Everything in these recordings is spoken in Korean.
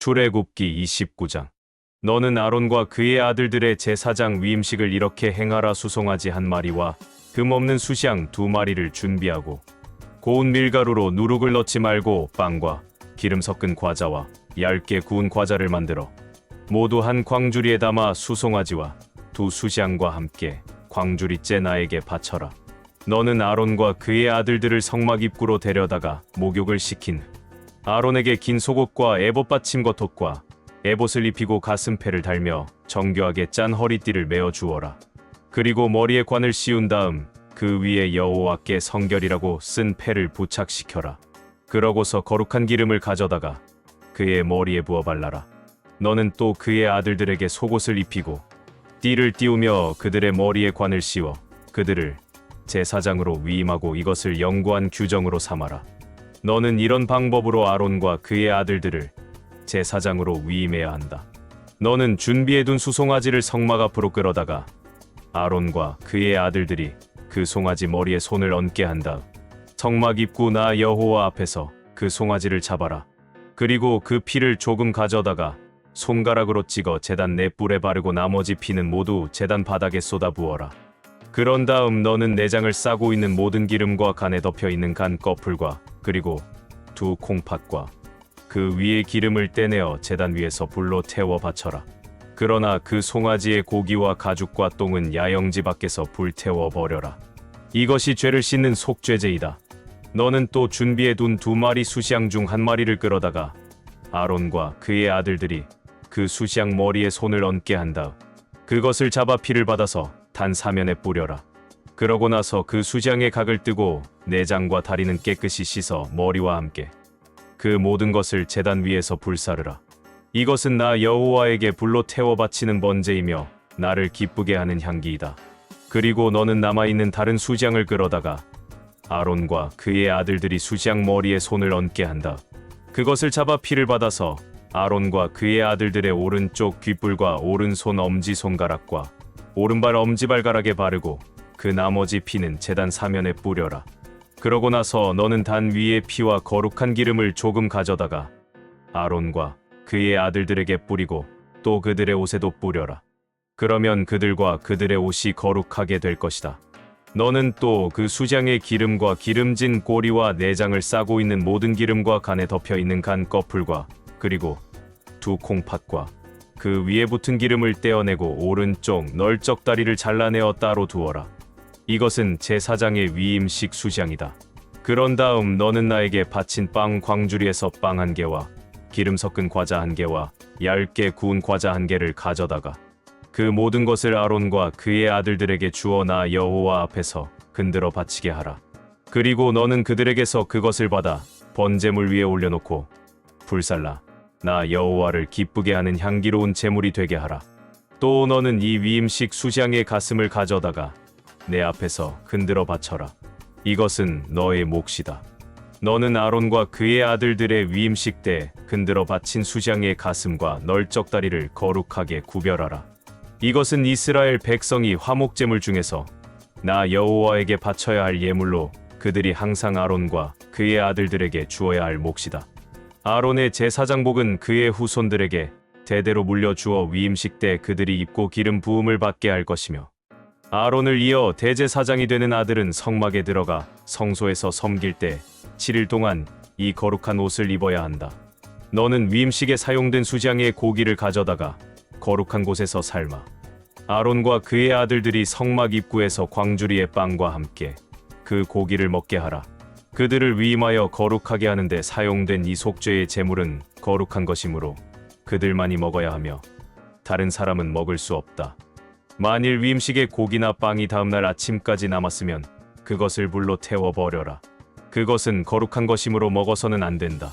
출애굽기 29장. 너는 아론과 그의 아들들의 제사장 위임식을 이렇게 행하라. 수송아지 한 마리와 금 없는 수시양 두 마리를 준비하고 고운 밀가루로 누룩을 넣지 말고 빵과 기름 섞은 과자와 얇게 구운 과자를 만들어 모두 한 광주리에 담아 수송아지와 두 수시양과 함께 광주리째 나에게 바쳐라. 너는 아론과 그의 아들들을 성막 입구로 데려다가 목욕을 시킨 후 아론에게 긴 속옷과 에봇 받침 겉옷과 에봇을 입히고 가슴패를 달며 정교하게 짠 허리띠를 메어 주어라. 그리고 머리에 관을 씌운 다음 그 위에 여호와께 성결이라고 쓴 패를 부착시켜라. 그러고서 거룩한 기름을 가져다가 그의 머리에 부어 발라라. 너는 또 그의 아들들에게 속옷을 입히고 띠를 띄우며 그들의 머리에 관을 씌워 그들을 제사장으로 위임하고 이것을 영구한 규정으로 삼아라. 너는 이런 방법으로 아론과 그의 아들들을 제사장으로 위임해야 한다. 너는 준비해둔 수송아지를 성막 앞으로 끌어다가 아론과 그의 아들들이 그 송아지 머리에 손을 얹게 한 다음 성막 입구 나 여호와 앞에서 그 송아지를 잡아라. 그리고 그 피를 조금 가져다가 손가락으로 찍어 제단 네 뿔에 바르고 나머지 피는 모두 제단 바닥에 쏟아 부어라. 그런 다음 너는 내장을 싸고 있는 모든 기름과 간에 덮여 있는 간 꺼풀과 그리고 두 콩팥과 그 위에 기름을 떼내어 제단 위에서 불로 태워 바쳐라. 그러나 그 송아지의 고기와 가죽과 똥은 야영지 밖에서 불태워 버려라. 이것이 죄를 씻는 속죄제이다. 너는 또 준비해둔 두 마리 수시양 중 한 마리를 끌어다가 아론과 그의 아들들이 그 수시양 머리에 손을 얹게 한 다음 그것을 잡아 피를 받아서 단 사면에 뿌려라. 그러고 나서 그 수시양의 각을 뜨고 내장과 다리는 깨끗이 씻어 머리와 함께 그 모든 것을 제단 위에서 불사르라. 이것은 나 여호와에게 불로 태워 바치는 번제이며 나를 기쁘게 하는 향기이다. 그리고 너는 남아있는 다른 수시양을 끌어다가 아론과 그의 아들들이 수시양 머리에 손을 얹게 한다. 그것을 잡아 피를 받아서 아론과 그의 아들들의 오른쪽 귓불과 오른손 엄지손가락과 오른발 엄지발가락에 바르고 그 나머지 피는 제단 사면에 뿌려라. 그러고 나서 너는 단 위에 피와 거룩한 기름을 조금 가져다가 아론과 그의 아들들에게 뿌리고 또 그들의 옷에도 뿌려라. 그러면 그들과 그들의 옷이 거룩하게 될 것이다. 너는 또 그 수장의 기름과 기름진 꼬리와 내장을 싸고 있는 모든 기름과 간에 덮여 있는 간 꺼풀과 그리고 두 콩팥과 그 위에 붙은 기름을 떼어내고 오른쪽 널쩍 다리를 잘라내어 따로 두어라. 이것은 제사장의 위임식 수장이다. 그런 다음 너는 나에게 바친 빵 광주리에서 빵 한 개와 기름 섞은 과자 한 개와 얇게 구운 과자 한 개를 가져다가 그 모든 것을 아론과 그의 아들들에게 주어 나 여호와 앞에서 흔들어 바치게 하라. 그리고 너는 그들에게서 그것을 받아 번제물 위에 올려놓고 불살라 나 여호와를 기쁘게 하는 향기로운 제물이 되게 하라. 또 너는 이 위임식 수장의 가슴을 가져다가 내 앞에서 흔들어 바쳐라. 이것은 너의 몫이다. 너는 아론과 그의 아들들의 위임식 때 흔들어 바친 수장의 가슴과 널쩍 다리를 거룩하게 구별하라. 이것은 이스라엘 백성이 화목제물 중에서 나 여호와에게 바쳐야 할 예물로 그들이 항상 아론과 그의 아들들에게 주어야 할 몫이다. 아론의 제사장복은 그의 후손들에게 대대로 물려주어 위임식 때 그들이 입고 기름 부음을 받게 할 것이며 아론을 이어 대제사장이 되는 아들은 성막에 들어가 성소에서 섬길 때 7일 동안 이 거룩한 옷을 입어야 한다. 너는 위임식에 사용된 수장의 고기를 가져다가 거룩한 곳에서 삶아 아론과 그의 아들들이 성막 입구에서 광주리의 빵과 함께 그 고기를 먹게 하라. 그들을 위임하여 거룩하게 하는데 사용된 이 속죄의 제물은 거룩한 것이므로 그들만이 먹어야 하며 다른 사람은 먹을 수 없다. 만일 위임식의 고기나 빵이 다음날 아침까지 남았으면 그것을 불로 태워 버려라. 그것은 거룩한 것이므로 먹어서는 안 된다.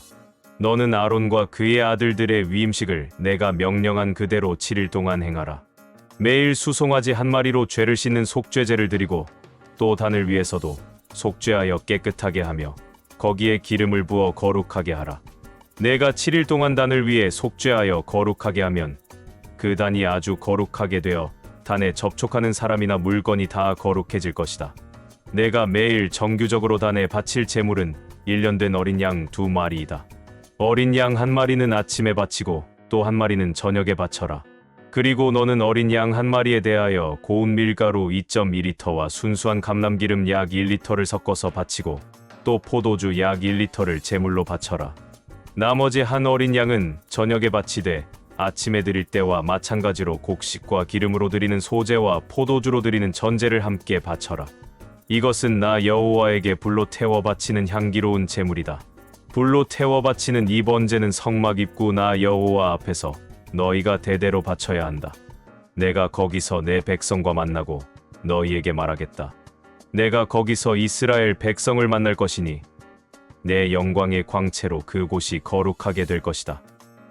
너는 아론과 그의 아들들의 위임식을 내가 명령한 그대로 7일 동안 행하라. 매일 수송아지 한 마리로 죄를 씻는 속죄제를 드리고 또 단을 위해서도 속죄하여 깨끗하게 하며 거기에 기름을 부어 거룩하게 하라. 내가 7일 동안 단을 위해 속죄하여 거룩하게 하면 그 단이 아주 거룩하게 되어 단에 접촉하는 사람이나 물건이 다 거룩해질 것이다. 내가 매일 정규적으로 단에 바칠 제물은 1년 된 어린 양 2마리이다. 어린 양 한 마리는 아침에 바치고 또 한 마리는 저녁에 바쳐라. 그리고 너는 어린 양 한 마리에 대하여 고운 밀가루 2.2리터와 순수한 감람기름 약 1리터를 섞어서 바치고 또 포도주 약 1리터를 제물로 바쳐라. 나머지 한 어린 양은 저녁에 바치되 아침에 드릴 때와 마찬가지로 곡식과 기름으로 드리는 소제와 포도주로 드리는 전제를 함께 바쳐라. 이것은 나 여호와에게 불로 태워 바치는 향기로운 제물이다. 불로 태워 바치는 이 번제는 성막 입구 나 여호와 앞에서 너희가 대대로 바쳐야 한다. 내가 거기서 내 백성과 만나고 너희에게 말하겠다. 내가 거기서 이스라엘 백성을 만날 것이니 내 영광의 광채로 그곳이 거룩하게 될 것이다.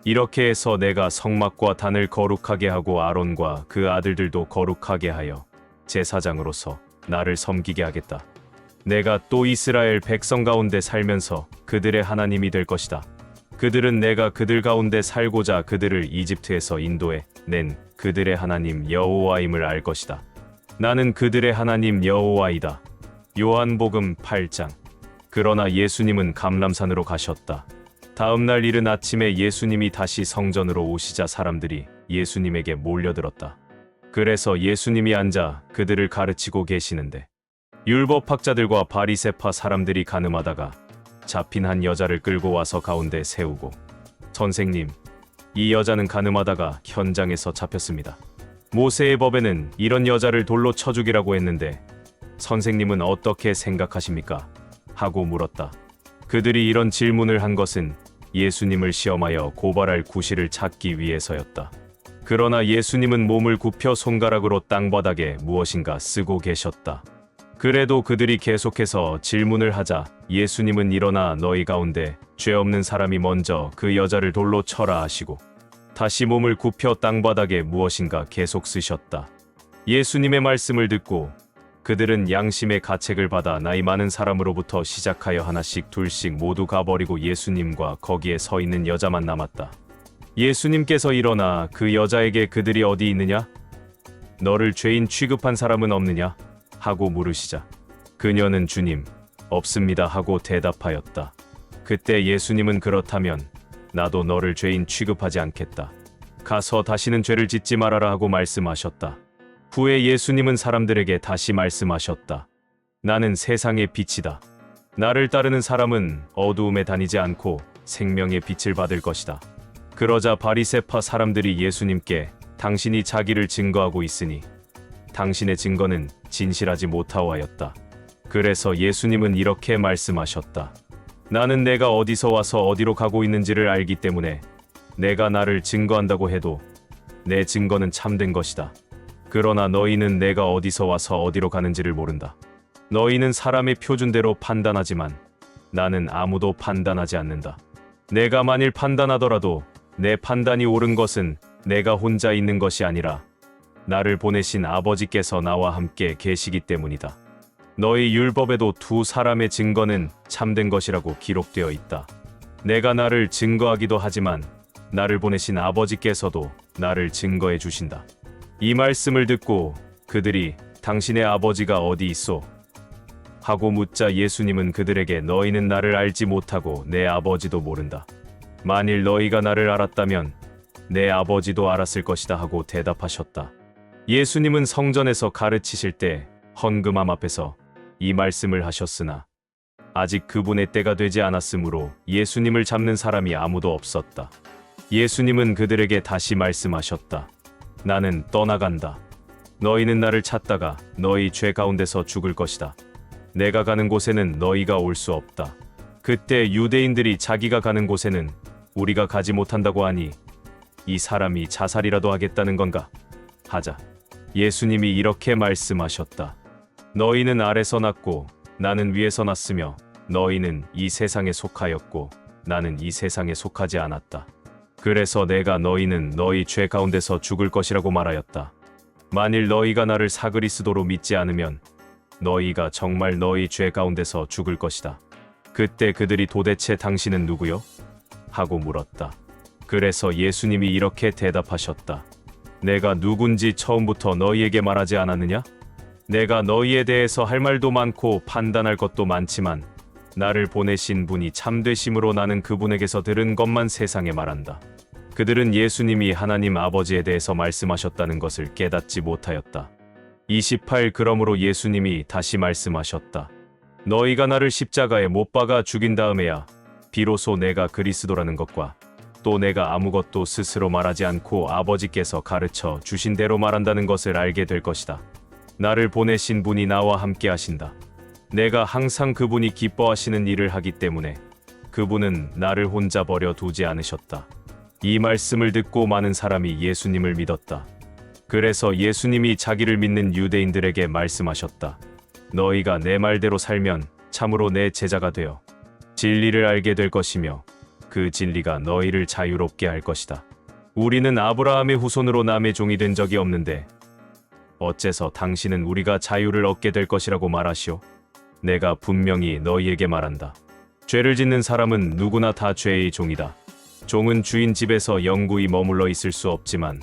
이렇게 해서 내가 성막과 단을 거룩하게 하고 아론과 그 아들들도 거룩하게 하여 제사장으로서 나를 섬기게 하겠다. 내가 또 이스라엘 백성 가운데 살면서 그들의 하나님이 될 것이다. 그들은 내가 그들 가운데 살고자 그들을 이집트에서 인도해 낸 그들의 하나님 여호와임을 알 것이다. 나는 그들의 하나님 여호와이다. 요한복음 8장. 그러나 예수님은 감람산으로 가셨다. 다음 날 이른 아침에 예수님이 다시 성전으로 오시자 사람들이 예수님에게 몰려들었다. 그래서 예수님이 앉아 그들을 가르치고 계시는데 율법학자들과 바리새파 사람들이 가늠하다가 잡힌 한 여자를 끌고 와서 가운데 세우고 선생님, 이 여자는 가늠하다가 현장에서 잡혔습니다. 모세의 법에는 이런 여자를 돌로 쳐 죽이라고 했는데 선생님은 어떻게 생각하십니까? 하고 물었다. 그들이 이런 질문을 한 것은 예수님을 시험하여 고발할 구실을 찾기 위해서였다. 그러나 예수님은 몸을 굽혀 손가락으로 땅바닥에 무엇인가 쓰고 계셨다. 그래도 그들이 계속해서 질문을 하자 예수님은 일어나 너희 가운데 죄 없는 사람이 먼저 그 여자를 돌로 쳐라 하시고 다시 몸을 굽혀 땅바닥에 무엇인가 계속 쓰셨다. 예수님의 말씀을 듣고 그들은 양심의 가책을 받아 나이 많은 사람으로부터 시작하여 하나씩 둘씩 모두 가버리고 예수님과 거기에 서 있는 여자만 남았다. 예수님께서 일어나 그 여자에게 그들이 어디 있느냐? 너를 죄인 취급한 사람은 없느냐? 하고 물으시자 그녀는 주님, 없습니다 하고 대답하였다. 그때 예수님은 그렇다면 나도 너를 죄인 취급하지 않겠다. 가서 다시는 죄를 짓지 말아라 하고 말씀하셨다. 후에 예수님은 사람들에게 다시 말씀하셨다. 나는 세상의 빛이다. 나를 따르는 사람은 어두움에 다니지 않고 생명의 빛을 받을 것이다. 그러자 바리새파 사람들이 예수님께 당신이 자기를 증거하고 있으니 당신의 증거는 진실하지 못하오 하였다. 그래서 예수님은 이렇게 말씀하셨다. 나는 내가 어디서 와서 어디로 가고 있는지를 알기 때문에 내가 나를 증거한다고 해도 내 증거는 참된 것이다. 그러나 너희는 내가 어디서 와서 어디로 가는지를 모른다. 너희는 사람의 표준대로 판단하지만 나는 아무도 판단하지 않는다. 내가 만일 판단하더라도 내 판단이 옳은 것은 내가 혼자 있는 것이 아니라 나를 보내신 아버지께서 나와 함께 계시기 때문이다. 너희 율법에도 두 사람의 증거는 참된 것이라고 기록되어 있다. 내가 나를 증거하기도 하지만 나를 보내신 아버지께서도 나를 증거해 주신다. 이 말씀을 듣고 그들이 당신의 아버지가 어디 있소? 하고 묻자 예수님은 그들에게 너희는 나를 알지 못하고 내 아버지도 모른다. 만일 너희가 나를 알았다면 내 아버지도 알았을 것이다 하고 대답하셨다. 예수님은 성전에서 가르치실 때 헌금함 앞에서 이 말씀을 하셨으나 아직 그분의 때가 되지 않았으므로 예수님을 잡는 사람이 아무도 없었다. 예수님은 그들에게 다시 말씀하셨다. 나는 떠나간다. 너희는 나를 찾다가 너희 죄 가운데서 죽을 것이다. 내가 가는 곳에는 너희가 올 수 없다. 그때 유대인들이 자기가 가는 곳에는 우리가 가지 못한다고 하니 이 사람이 자살이라도 하겠다는 건가? 하자. 예수님이 이렇게 말씀하셨다. 너희는 아래서 났고 나는 위에서 났으며 너희는 이 세상에 속하였고 나는 이 세상에 속하지 않았다. 그래서 내가 너희는 너희 죄 가운데서 죽을 것이라고 말하였다. 만일 너희가 나를 사그리스도로 믿지 않으면 너희가 정말 너희 죄 가운데서 죽을 것이다. 그때 그들이 도대체 당신은 누구요? 하고 물었다. 그래서 예수님이 이렇게 대답하셨다. 내가 누군지 처음부터 너희에게 말하지 않았느냐? 내가 너희에 대해서 할 말도 많고 판단할 것도 많지만 나를 보내신 분이 참되심으로 나는 그분에게서 들은 것만 세상에 말한다. 그들은 예수님이 하나님 아버지에 대해서 말씀하셨다는 것을 깨닫지 못하였다. 28. 그러므로 예수님이 다시 말씀하셨다. 너희가 나를 십자가에 못 박아 죽인 다음에야 비로소 내가 그리스도라는 것과 또 내가 아무것도 스스로 말하지 않고 아버지께서 가르쳐 주신 대로 말한다는 것을 알게 될 것이다. 나를 보내신 분이 나와 함께 하신다. 내가 항상 그분이 기뻐하시는 일을 하기 때문에 그분은 나를 혼자 버려 두지 않으셨다. 이 말씀을 듣고 많은 사람이 예수님을 믿었다. 그래서 예수님이 자기를 믿는 유대인들에게 말씀하셨다. 너희가 내 말대로 살면 참으로 내 제자가 되어 진리를 알게 될 것이며 그 진리가 너희를 자유롭게 할 것이다. 우리는 아브라함의 후손으로 남의 종이 된 적이 없는데 어째서 당신은 우리가 자유를 얻게 될 것이라고 말하시오? 내가 분명히 너희에게 말한다. 죄를 짓는 사람은 누구나 다 죄의 종이다. 종은 주인 집에서 영구히 머물러 있을 수 없지만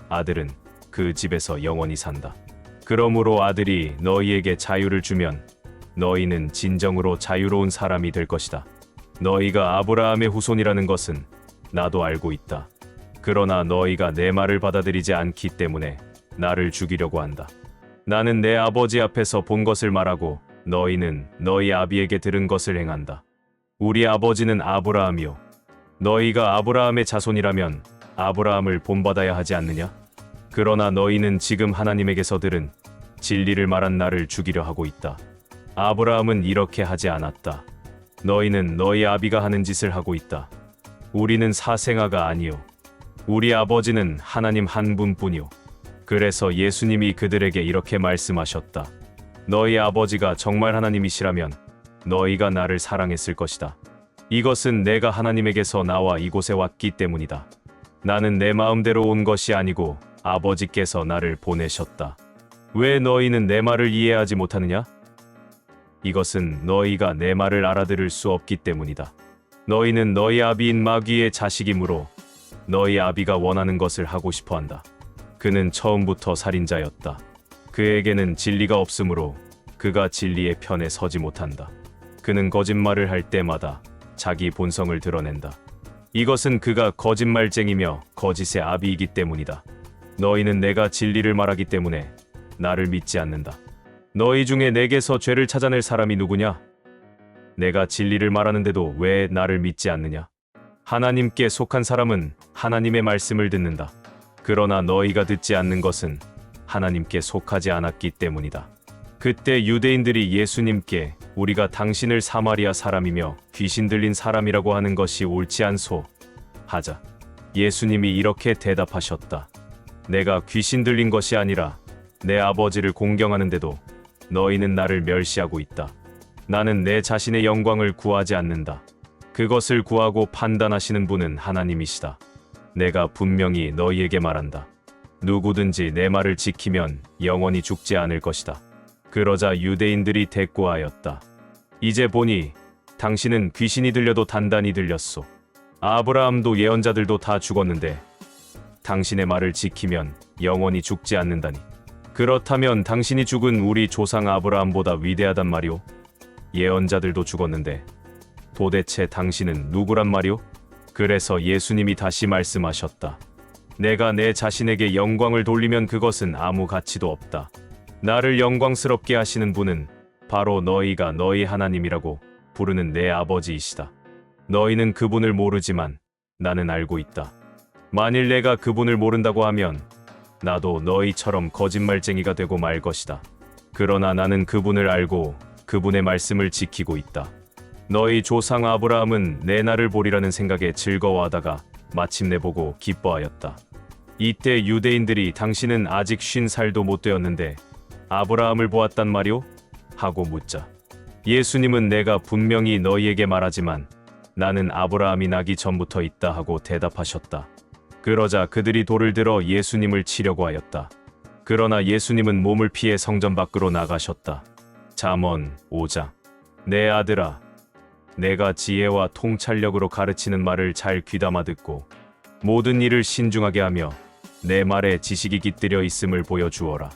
아들은 그 집에서 영원히 산다. 그러므로 아들이 너희에게 자유를 주면 너희는 진정으로 자유로운 사람이 될 것이다. 너희가 아브라함의 후손이라는 것은 나도 알고 있다. 그러나 너희가 내 말을 받아들이지 않기 때문에 나를 죽이려고 한다. 나는 내 아버지 앞에서 본 것을 말하고 너희는 너희 아비에게 들은 것을 행한다. 우리 아버지는 아브라함이요. 너희가 아브라함의 자손이라면 아브라함을 본받아야 하지 않느냐? 그러나 너희는 지금 하나님에게서 들은 진리를 말한 나를 죽이려 하고 있다. 아브라함은 이렇게 하지 않았다. 너희는 너희 아비가 하는 짓을 하고 있다. 우리는 사생아가 아니요. 우리 아버지는 하나님 한 분뿐이요. 그래서 예수님이 그들에게 이렇게 말씀하셨다. 너희 아버지가 정말 하나님이시라면 너희가 나를 사랑했을 것이다. 이것은 내가 하나님에게서 나와 이곳에 왔기 때문이다. 나는 내 마음대로 온 것이 아니고 아버지께서 나를 보내셨다. 왜 너희는 내 말을 이해하지 못하느냐? 이것은 너희가 내 말을 알아들을 수 없기 때문이다. 너희는 너희 아비인 마귀의 자식이므로 너희 아비가 원하는 것을 하고 싶어 한다. 그는 처음부터 살인자였다. 그에게는 진리가 없으므로 그가 진리의 편에 서지 못한다. 그는 거짓말을 할 때마다 자기 본성을 드러낸다. 이것은 그가 거짓말쟁이며 거짓의 아비이기 때문이다. 너희는 내가 진리를 말하기 때문에 나를 믿지 않는다. 너희 중에 내게서 죄를 찾아낼 사람이 누구냐? 내가 진리를 말하는데도 왜 나를 믿지 않느냐? 하나님께 속한 사람은 하나님의 말씀을 듣는다. 그러나 너희가 듣지 않는 것은 하나님께 속하지 않았기 때문이다. 그때 유대인들이 예수님께 우리가 당신을 사마리아 사람이며 귀신 들린 사람이라고 하는 것이 옳지 않소? 하자 예수님이 이렇게 대답하셨다. 내가 귀신 들린 것이 아니라 내 아버지를 공경하는데도 너희는 나를 멸시하고 있다. 나는 내 자신의 영광을 구하지 않는다. 그것을 구하고 판단하시는 분은 하나님이시다. 내가 분명히 너희에게 말한다. 누구든지 내 말을 지키면 영원히 죽지 않을 것이다. 그러자 유대인들이 대꾸하였다. 이제 보니 당신은 귀신이 들려도 단단히 들렸소. 아브라함도 예언자들도 다 죽었는데 당신의 말을 지키면 영원히 죽지 않는다니. 그렇다면 당신이 죽은 우리 조상 아브라함보다 위대하단 말이오? 예언자들도 죽었는데 도대체 당신은 누구란 말이오? 그래서 예수님이 다시 말씀하셨다. 내가 내 자신에게 영광을 돌리면 그것은 아무 가치도 없다. 나를 영광스럽게 하시는 분은 바로 너희가 너희 하나님이라고 부르는 내 아버지이시다. 너희는 그분을 모르지만 나는 알고 있다. 만일 내가 그분을 모른다고 하면 나도 너희처럼 거짓말쟁이가 되고 말 것이다. 그러나 나는 그분을 알고 그분의 말씀을 지키고 있다. 너희 조상 아브라함은 내 날을 보리라는 생각에 즐거워하다가 마침내 보고 기뻐하였다. 이때 유대인들이 당신은 아직 50살도 못 되었는데 아브라함을 보았단 말이오? 하고 묻자 예수님은 내가 분명히 너희에게 말하지만 나는 아브라함이 나기 전부터 있다 하고 대답하셨다. 그러자 그들이 돌을 들어 예수님을 치려고 하였다. 그러나 예수님은 몸을 피해 성전 밖으로 나가셨다. 잠언 5장. 내 아들아, 내가 지혜와 통찰력으로 가르치는 말을 잘 귀담아 듣고 모든 일을 신중하게 하며 내 말에 지식이 깃들여 있음을 보여주어라.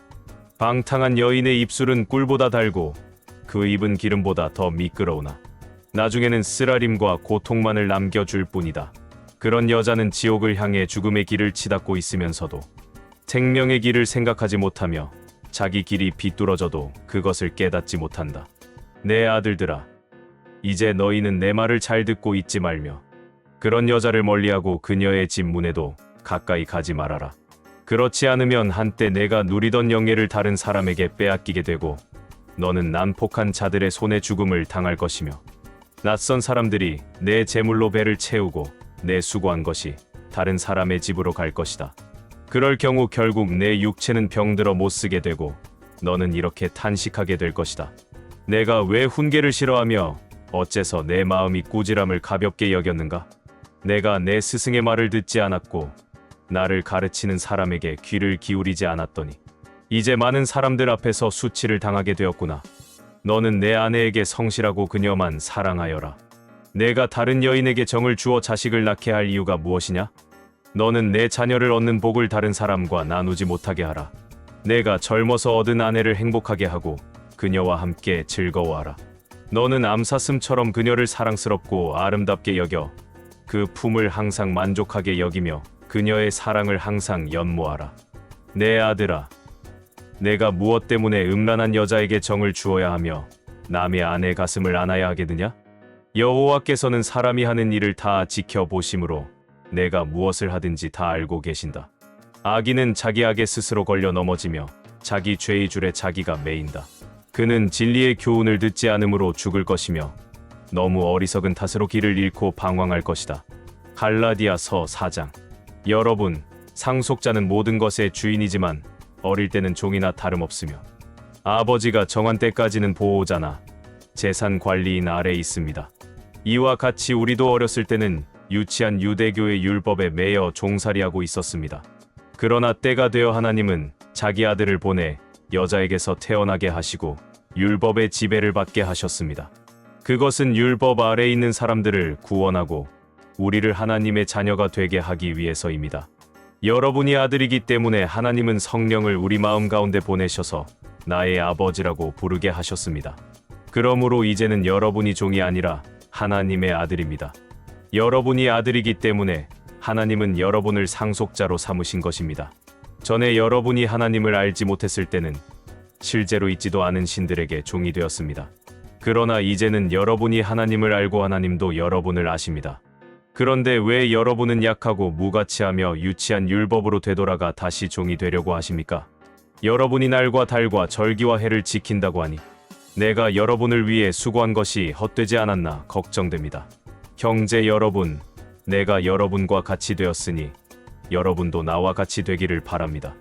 방탕한 여인의 입술은 꿀보다 달고 그 입은 기름보다 더 미끄러우나 나중에는 쓰라림과 고통만을 남겨줄 뿐이다. 그런 여자는 지옥을 향해 죽음의 길을 치닫고 있으면서도 생명의 길을 생각하지 못하며 자기 길이 비뚤어져도 그것을 깨닫지 못한다. 내 아들들아, 이제 너희는 내 말을 잘 듣고 있지 말며 그런 여자를 멀리하고 그녀의 집 문에도 가까이 가지 말아라. 그렇지 않으면 한때 내가 누리던 영예를 다른 사람에게 빼앗기게 되고 너는 난폭한 자들의 손에 죽음을 당할 것이며 낯선 사람들이 내 재물로 배를 채우고 내 수고한 것이 다른 사람의 집으로 갈 것이다. 그럴 경우 결국 내 육체는 병들어 못쓰게 되고 너는 이렇게 탄식하게 될 것이다. 내가 왜 훈계를 싫어하며 어째서 내 마음이 꾸지람을 가볍게 여겼는가? 내가 내 스승의 말을 듣지 않았고 나를 가르치는 사람에게 귀를 기울이지 않았더니 이제 많은 사람들 앞에서 수치를 당하게 되었구나. 너는 내 아내에게 성실하고 그녀만 사랑하여라. 내가 다른 여인에게 정을 주어 자식을 낳게 할 이유가 무엇이냐? 너는 내 자녀를 얻는 복을 다른 사람과 나누지 못하게 하라. 내가 젊어서 얻은 아내를 행복하게 하고 그녀와 함께 즐거워하라. 너는 암사슴처럼 그녀를 사랑스럽고 아름답게 여겨 그 품을 항상 만족하게 여기며 그녀의 사랑을 항상 연모하라. 내 아들아, 내가 무엇 때문에 음란한 여자에게 정을 주어야 하며 남의 아내 가슴을 안아야 하겠느냐? 여호와께서는 사람이 하는 일을 다 지켜보심으로 내가 무엇을 하든지 다 알고 계신다. 악인은 자기 악에 스스로 걸려 넘어지며 자기 죄의 줄에 자기가 매인다. 그는 진리의 교훈을 듣지 않으므로 죽을 것이며 너무 어리석은 탓으로 길을 잃고 방황할 것이다. 갈라디아서 4장. 여러분, 상속자는 모든 것의 주인이지만 어릴 때는 종이나 다름없으며 아버지가 정한 때까지는 보호자나 재산 관리인 아래에 있습니다. 이와 같이 우리도 어렸을 때는 유치한 유대교의 율법에 매여 종살이하고 있었습니다. 그러나 때가 되어 하나님은 자기 아들을 보내 여자에게서 태어나게 하시고 율법의 지배를 받게 하셨습니다. 그것은 율법 아래에 있는 사람들을 구원하고 우리를 하나님의 자녀가 되게 하기 위해서입니다. 여러분이 아들이기 때문에 하나님은 성령을 우리 마음 가운데 보내셔서 나의 아버지라고 부르게 하셨습니다. 그러므로 이제는 여러분이 종이 아니라 하나님의 아들입니다. 여러분이 아들이기 때문에 하나님은 여러분을 상속자로 삼으신 것입니다. 전에 여러분이 하나님을 알지 못했을 때는 실제로 있지도 않은 신들에게 종이 되었습니다. 그러나 이제는 여러분이 하나님을 알고 하나님도 여러분을 아십니다. 그런데 왜 여러분은 약하고 무가치하며 유치한 율법으로 되돌아가 다시 종이 되려고 하십니까? 여러분이 날과 달과 절기와 해를 지킨다고 하니 내가 여러분을 위해 수고한 것이 헛되지 않았나 걱정됩니다. 형제 여러분, 내가 여러분과 같이 되었으니 여러분도 나와 같이 되기를 바랍니다.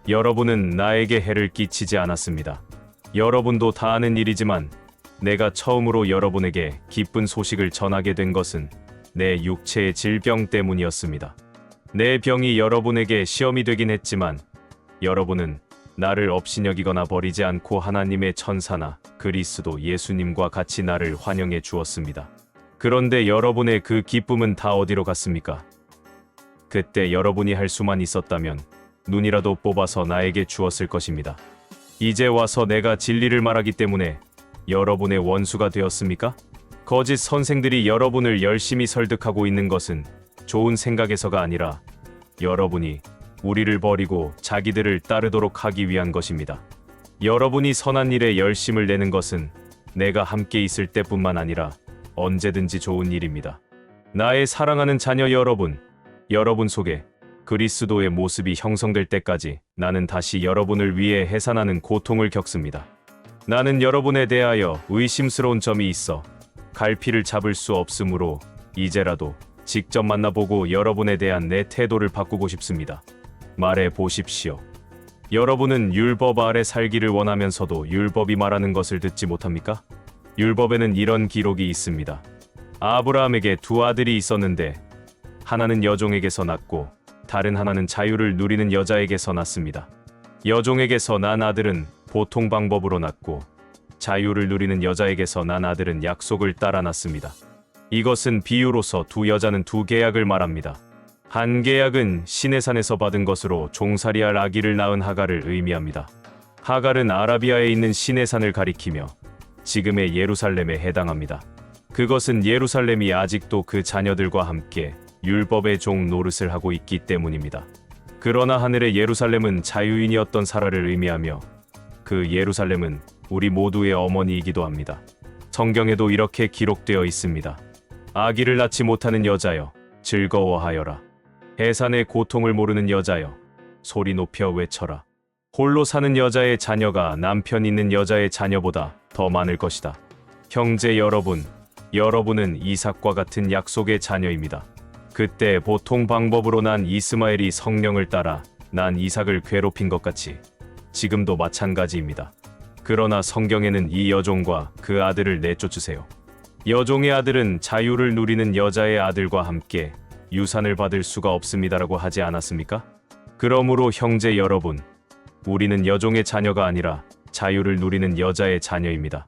여러분은 나에게 해를 끼치지 않았습니다. 여러분도 다 아는 일이지만 내가 처음으로 여러분에게 기쁜 소식을 전하게 된 것은 내 육체의 질병 때문이었습니다. 내 병이 여러분에게 시험이 되긴 했지만 여러분은 나를 업신여기거나 버리지 않고 하나님의 천사나 그리스도 예수님과 같이 나를 환영해 주었습니다. 그런데 여러분의 그 기쁨은 다 어디로 갔습니까? 그때 여러분이 할 수만 있었다면 눈이라도 뽑아서 나에게 주었을 것입니다. 이제 와서 내가 진리를 말하기 때문에 여러분의 원수가 되었습니까? 거짓 선생들이 여러분을 열심히 설득하고 있는 것은 좋은 생각에서가 아니라 여러분이 우리를 버리고 자기들을 따르도록 하기 위한 것입니다. 여러분이 선한 일에 열심을 내는 것은 내가 함께 있을 때뿐만 아니라 언제든지 좋은 일입니다. 나의 사랑하는 자녀 여러분, 여러분 속에 그리스도의 모습이 형성될 때까지 나는 다시 여러분을 위해 해산하는 고통을 겪습니다. 나는 여러분에 대하여 의심스러운 점이 있어 갈피를 잡을 수 없으므로 이제라도 직접 만나보고 여러분에 대한 내 태도를 바꾸고 싶습니다. 말해 보십시오. 여러분은 율법 아래 살기를 원하면서도 율법이 말하는 것을 듣지 못합니까? 율법에는 이런 기록이 있습니다. 아브라함에게 두 아들이 있었는데 하나는 여종에게서 낳고 다른 하나는 자유를 누리는 여자에게서 낳습니다. 여종에게서 난 아들은 보통 방법으로 낳고 자유를 누리는 여자에게서 난 아들은 약속을 따라 낳습니다. 이것은 비유로서 두 여자는 두 계약을 말합니다. 한 계약은 시내산에서 받은 것으로 종살이할 아기를 낳은 하갈을 의미합니다. 하갈은 아라비아에 있는 시내산을 가리키며 지금의 예루살렘에 해당합니다. 그것은 예루살렘이 아직도 그 자녀들과 함께 율법의 종 노릇을 하고 있기 때문입니다. 그러나 하늘의 예루살렘은 자유인이었던 사라를 의미하며 그 예루살렘은 우리 모두의 어머니이기도 합니다. 성경에도 이렇게 기록되어 있습니다. 아기를 낳지 못하는 여자여 즐거워하여라. 해산의 고통을 모르는 여자여 소리 높여 외쳐라. 홀로 사는 여자의 자녀가 남편 있는 여자의 자녀보다 더 많을 것이다. 형제 여러분, 여러분은 이삭과 같은 약속의 자녀입니다. 그때 보통 방법으로 난 이스마엘이 성령을 따라 난 이삭을 괴롭힌 것 같이 지금도 마찬가지입니다. 그러나 성경에는 이 여종과 그 아들을 내쫓으세요. 여종의 아들은 자유를 누리는 여자의 아들과 함께 유산을 받을 수가 없습니다라고 하지 않았습니까? 그러므로 형제 여러분, 우리는 여종의 자녀가 아니라 자유를 누리는 여자의 자녀입니다.